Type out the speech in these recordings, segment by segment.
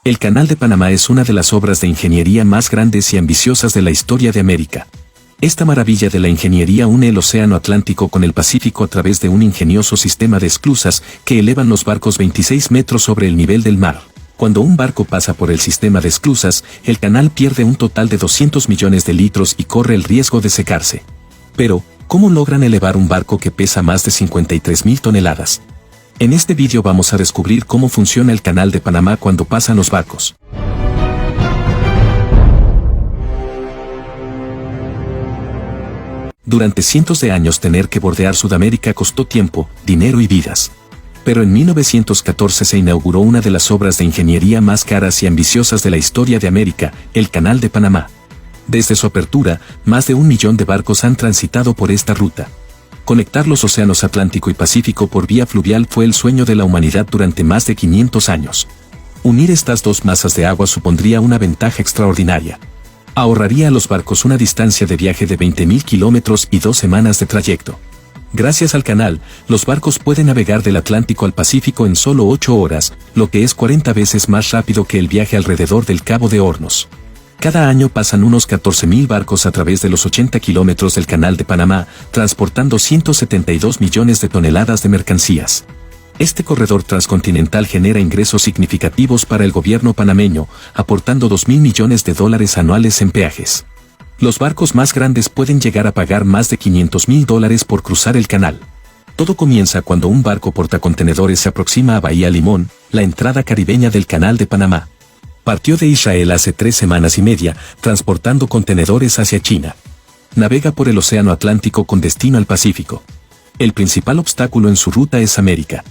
El Canal de Panamá es una de las obras de ingeniería más grandes y ambiciosas de la historia de América. Esta maravilla de la ingeniería une el Océano Atlántico con el Pacífico a través de un ingenioso sistema de esclusas que elevan los barcos 26 metros sobre el nivel del mar. Cuando un barco pasa por el sistema de esclusas, el canal pierde un total de 200 millones de litros y corre el riesgo de secarse. Pero, ¿cómo logran elevar un barco que pesa más de 53.000 toneladas? En este vídeo vamos a descubrir cómo funciona el Canal de Panamá cuando pasan los barcos. Durante cientos de años tener que bordear Sudamérica costó tiempo, dinero y vidas. Pero en 1914 se inauguró una de las obras de ingeniería más caras y ambiciosas de la historia de América, el Canal de Panamá. Desde su apertura, más de 1 millón de barcos han transitado por esta ruta. Conectar los océanos Atlántico y Pacífico por vía fluvial fue el sueño de la humanidad durante más de 500 años. Unir estas dos masas de agua supondría una ventaja extraordinaria. Ahorraría a los barcos una distancia de viaje de 20.000 kilómetros y 2 semanas de trayecto. Gracias al canal, los barcos pueden navegar del Atlántico al Pacífico en solo 8 horas, lo que es 40 veces más rápido que el viaje alrededor del Cabo de Hornos. Cada año pasan unos 14.000 barcos a través de los 80 kilómetros del Canal de Panamá, transportando 172 millones de toneladas de mercancías. Este corredor transcontinental genera ingresos significativos para el gobierno panameño, aportando 2.000 millones de dólares anuales en peajes. Los barcos más grandes pueden llegar a pagar más de $500.000 por cruzar el canal. Todo comienza cuando un barco portacontenedores se aproxima a Bahía Limón, la entrada caribeña del Canal de Panamá. Partió de Israel hace 3 semanas y media, transportando contenedores hacia China. Navega por el Océano Atlántico con destino al Pacífico. El principal obstáculo en su ruta es América.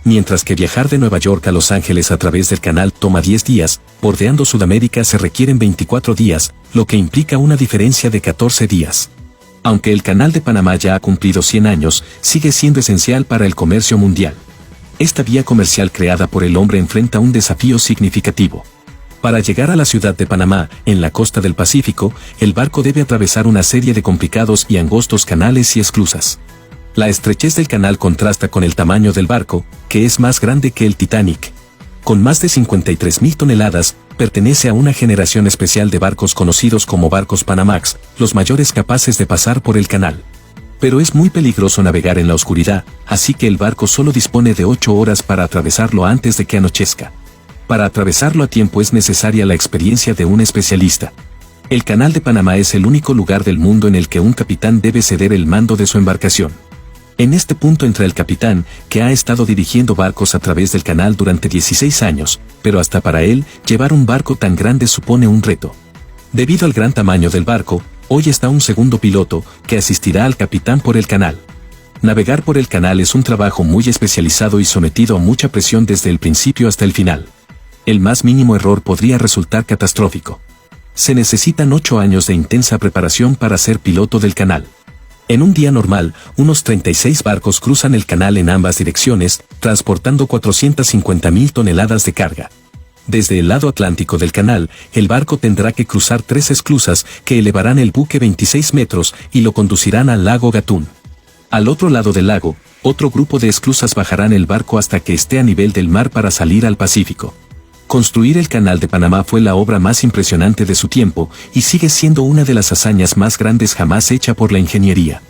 Mientras que viajar de Nueva York a Los Ángeles a través del canal toma 10 días, bordeando Sudamérica se requieren 24 días, lo que implica una diferencia de 14 días. Aunque el Canal de Panamá ya ha cumplido 100 años, sigue siendo esencial para el comercio mundial. Esta vía comercial creada por el hombre enfrenta un desafío significativo. Para llegar a la ciudad de Panamá, en la costa del Pacífico, el barco debe atravesar una serie de complicados y angostos canales y esclusas. La estrechez del canal contrasta con el tamaño del barco, que es más grande que el Titanic. Con más de 53.000 toneladas, pertenece a una generación especial de barcos conocidos como barcos Panamax, los mayores capaces de pasar por el canal. Pero es muy peligroso navegar en la oscuridad, así que el barco solo dispone de 8 horas para atravesarlo antes de que anochezca. Para atravesarlo a tiempo es necesaria la experiencia de un especialista. El Canal de Panamá es el único lugar del mundo en el que un capitán debe ceder el mando de su embarcación. En este punto entra el capitán, que ha estado dirigiendo barcos a través del canal durante 16 años, pero hasta para él, llevar un barco tan grande supone un reto. Debido al gran tamaño del barco, hoy está un segundo piloto, que asistirá al capitán por el canal. Navegar por el canal es un trabajo muy especializado y sometido a mucha presión desde el principio hasta el final. El más mínimo error podría resultar catastrófico. Se necesitan 8 años de intensa preparación para ser piloto del canal. En un día normal, unos 36 barcos cruzan el canal en ambas direcciones, transportando 450.000 toneladas de carga. Desde el lado atlántico del canal, el barco tendrá que cruzar 3 esclusas que elevarán el buque 26 metros y lo conducirán al lago Gatún. Al otro lado del lago, otro grupo de esclusas bajarán el barco hasta que esté a nivel del mar para salir al Pacífico. Construir el Canal de Panamá fue la obra más impresionante de su tiempo y sigue siendo una de las hazañas más grandes jamás hecha por la ingeniería.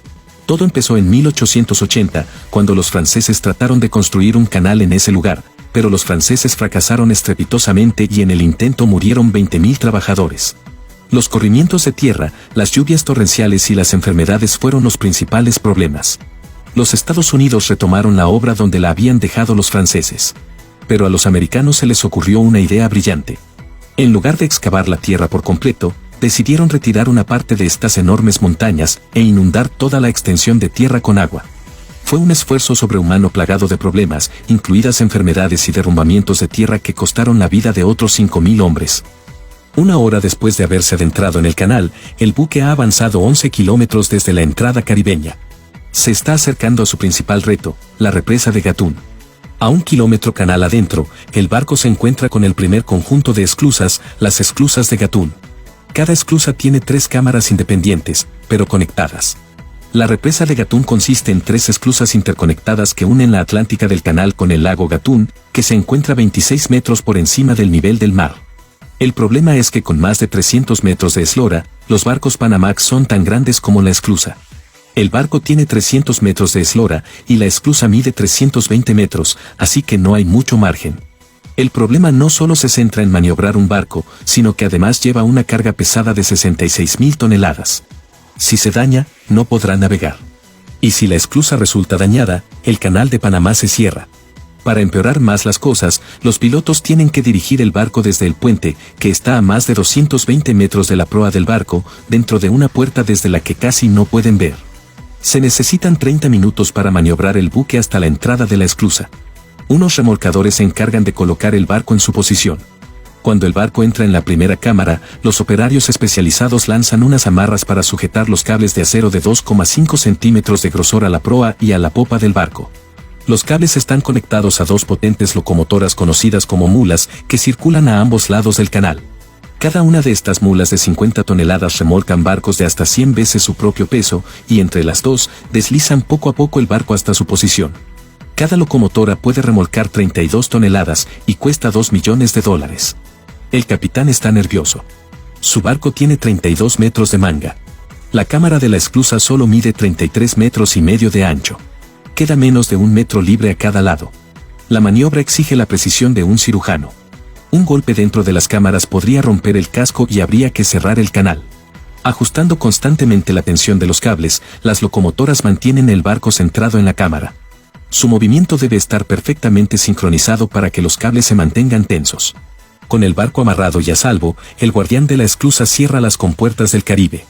Todo empezó en 1880, cuando los franceses trataron de construir un canal en ese lugar, pero los franceses fracasaron estrepitosamente y en el intento murieron 20.000 trabajadores. Los corrimientos de tierra, las lluvias torrenciales y las enfermedades fueron los principales problemas. Los Estados Unidos retomaron la obra donde la habían dejado los franceses. Pero a los americanos se les ocurrió una idea brillante. En lugar de excavar la tierra por completo, decidieron retirar una parte de estas enormes montañas e inundar toda la extensión de tierra con agua. Fue un esfuerzo sobrehumano plagado de problemas, incluidas enfermedades y derrumbamientos de tierra que costaron la vida de otros 5.000 hombres. 1 hora después de haberse adentrado en el canal, el buque ha avanzado 11 kilómetros desde la entrada caribeña. Se está acercando a su principal reto, la represa de Gatún. A 1 kilómetro canal adentro, el barco se encuentra con el primer conjunto de esclusas, las esclusas de Gatún. Cada esclusa tiene 3 cámaras independientes, pero conectadas. La represa de Gatún consiste en 3 esclusas interconectadas que unen la Atlántica del canal con el lago Gatún, que se encuentra 26 metros por encima del nivel del mar. El problema es que con más de 300 metros de eslora, los barcos Panamax son tan grandes como la esclusa. El barco tiene 300 metros de eslora y la esclusa mide 320 metros, así que no hay mucho margen. El problema no solo se centra en maniobrar un barco, sino que además lleva una carga pesada de 66.000 toneladas. Si se daña, no podrá navegar. Y si la esclusa resulta dañada, el canal de Panamá se cierra. Para empeorar más las cosas, los pilotos tienen que dirigir el barco desde el puente, que está a más de 220 metros de la proa del barco, dentro de una puerta desde la que casi no pueden ver. Se necesitan 30 minutos para maniobrar el buque hasta la entrada de la esclusa. Unos remolcadores se encargan de colocar el barco en su posición. Cuando el barco entra en la primera cámara, los operarios especializados lanzan unas amarras para sujetar los cables de acero de 2,5 centímetros de grosor a la proa y a la popa del barco. Los cables están conectados a 2 potentes locomotoras conocidas como mulas, que circulan a ambos lados del canal. Cada una de estas mulas de 50 toneladas remolcan barcos de hasta 100 veces su propio peso, y entre las dos, deslizan poco a poco el barco hasta su posición. Cada locomotora puede remolcar 32 toneladas, y cuesta $2 millones. El capitán está nervioso. Su barco tiene 32 metros de manga. La cámara de la esclusa solo mide 33 metros y medio de ancho. Queda menos de 1 metro libre a cada lado. La maniobra exige la precisión de un cirujano. Un golpe dentro de las cámaras podría romper el casco y habría que cerrar el canal. Ajustando constantemente la tensión de los cables, las locomotoras mantienen el barco centrado en la cámara. Su movimiento debe estar perfectamente sincronizado para que los cables se mantengan tensos. Con el barco amarrado y a salvo, el guardián de la esclusa cierra las compuertas del Caribe.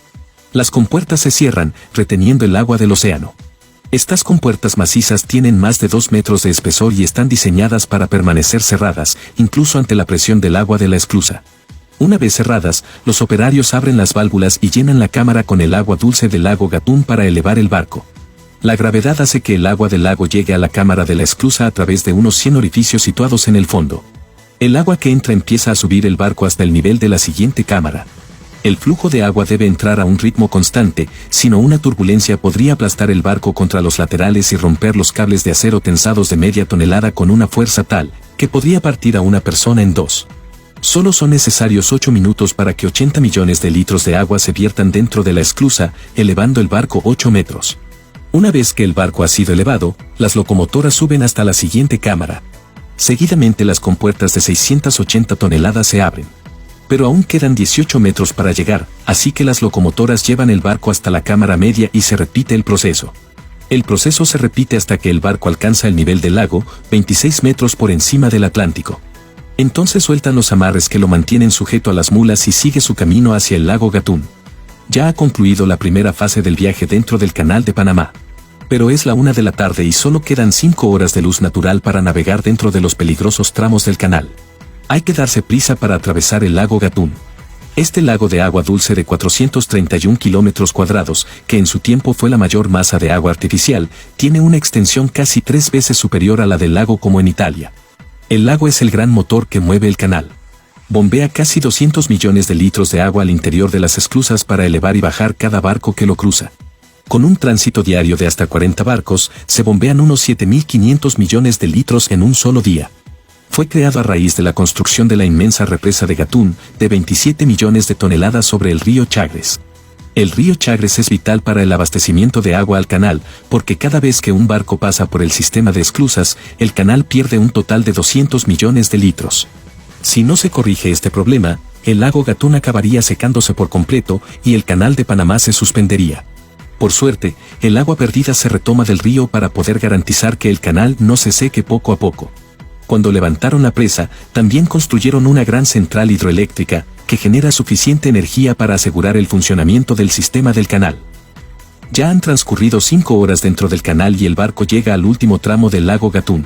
Las compuertas se cierran, reteniendo el agua del océano. Estas compuertas macizas tienen más de 2 metros de espesor y están diseñadas para permanecer cerradas, incluso ante la presión del agua de la esclusa. Una vez cerradas, los operarios abren las válvulas y llenan la cámara con el agua dulce del lago Gatún para elevar el barco. La gravedad hace que el agua del lago llegue a la cámara de la esclusa a través de unos 100 orificios situados en el fondo. El agua que entra empieza a subir el barco hasta el nivel de la siguiente cámara. El flujo de agua debe entrar a un ritmo constante, si no una turbulencia podría aplastar el barco contra los laterales y romper los cables de acero tensados de media tonelada con una fuerza tal, que podría partir a una persona en 2. Solo son necesarios 8 minutos para que 80 millones de litros de agua se viertan dentro de la esclusa, elevando el barco 8 metros. Una vez que el barco ha sido elevado, las locomotoras suben hasta la siguiente cámara. Seguidamente las compuertas de 680 toneladas se abren. Pero aún quedan 18 metros para llegar, así que las locomotoras llevan el barco hasta la cámara media y se repite el proceso. El proceso se repite hasta que el barco alcanza el nivel del lago, 26 metros por encima del Atlántico. Entonces sueltan los amarres que lo mantienen sujeto a las mulas y sigue su camino hacia el lago Gatún. Ya ha concluido la primera fase del viaje dentro del canal de Panamá. Pero es la 1 de la tarde y solo quedan 5 horas de luz natural para navegar dentro de los peligrosos tramos del canal. Hay que darse prisa para atravesar el lago Gatún. Este lago de agua dulce de 431 kilómetros cuadrados, que en su tiempo fue la mayor masa de agua artificial, tiene una extensión casi 3 veces superior a la del lago como en Italia. El lago es el gran motor que mueve el canal. Bombea casi 200 millones de litros de agua al interior de las esclusas para elevar y bajar cada barco que lo cruza. Con un tránsito diario de hasta 40 barcos, se bombean unos 7.500 millones de litros en un solo día. Fue creado a raíz de la construcción de la inmensa represa de Gatún, de 27 millones de toneladas sobre el río Chagres. El río Chagres es vital para el abastecimiento de agua al canal, porque cada vez que un barco pasa por el sistema de esclusas, el canal pierde un total de 200 millones de litros. Si no se corrige este problema, el lago Gatún acabaría secándose por completo y el canal de Panamá se suspendería. Por suerte, el agua perdida se retoma del río para poder garantizar que el canal no se seque poco a poco. Cuando levantaron la presa, también construyeron una gran central hidroeléctrica, que genera suficiente energía para asegurar el funcionamiento del sistema del canal. Ya han transcurrido 5 horas dentro del canal y el barco llega al último tramo del lago Gatún.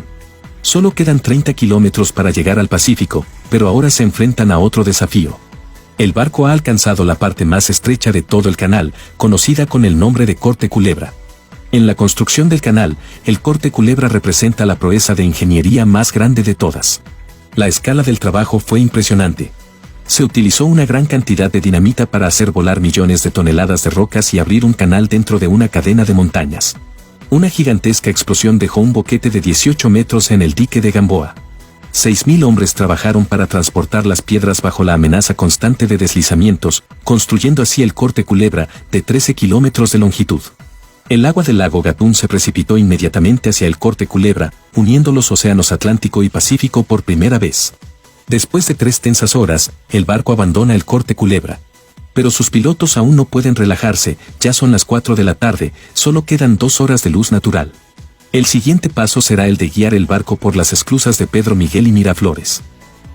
Solo quedan 30 kilómetros para llegar al Pacífico, pero ahora se enfrentan a otro desafío. El barco ha alcanzado la parte más estrecha de todo el canal, conocida con el nombre de Corte Culebra. En la construcción del canal, el Corte Culebra representa la proeza de ingeniería más grande de todas. La escala del trabajo fue impresionante. Se utilizó una gran cantidad de dinamita para hacer volar millones de toneladas de rocas y abrir un canal dentro de una cadena de montañas. Una gigantesca explosión dejó un boquete de 18 metros en el dique de Gamboa. 6.000 hombres trabajaron para transportar las piedras bajo la amenaza constante de deslizamientos, construyendo así el corte Culebra, de 13 kilómetros de longitud. El agua del lago Gatún se precipitó inmediatamente hacia el corte Culebra, uniendo los océanos Atlántico y Pacífico por primera vez. Después de 3 tensas horas, el barco abandona el corte Culebra. Pero sus pilotos aún no pueden relajarse, ya son las 4 de la tarde, solo quedan 2 horas de luz natural. El siguiente paso será el de guiar el barco por las esclusas de Pedro Miguel y Miraflores.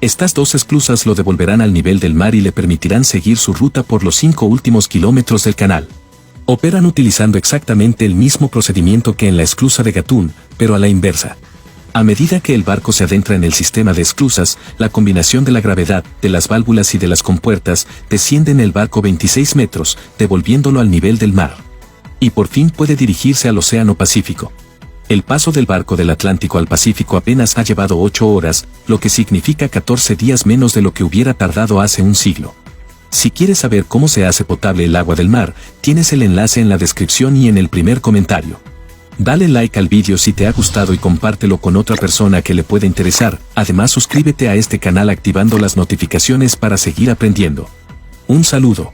Estas 2 esclusas lo devolverán al nivel del mar y le permitirán seguir su ruta por los 5 últimos kilómetros del canal. Operan utilizando exactamente el mismo procedimiento que en la esclusa de Gatún, pero a la inversa. A medida que el barco se adentra en el sistema de esclusas, la combinación de la gravedad, de las válvulas y de las compuertas, desciende en el barco 26 metros, devolviéndolo al nivel del mar. Y por fin puede dirigirse al Océano Pacífico. El paso del barco del Atlántico al Pacífico apenas ha llevado 8 horas, lo que significa 14 días menos de lo que hubiera tardado hace un siglo. Si quieres saber cómo se hace potable el agua del mar, tienes el enlace en la descripción y en el primer comentario. Dale like al vídeo si te ha gustado y compártelo con otra persona que le pueda interesar. Además, suscríbete a este canal activando las notificaciones para seguir aprendiendo. Un saludo.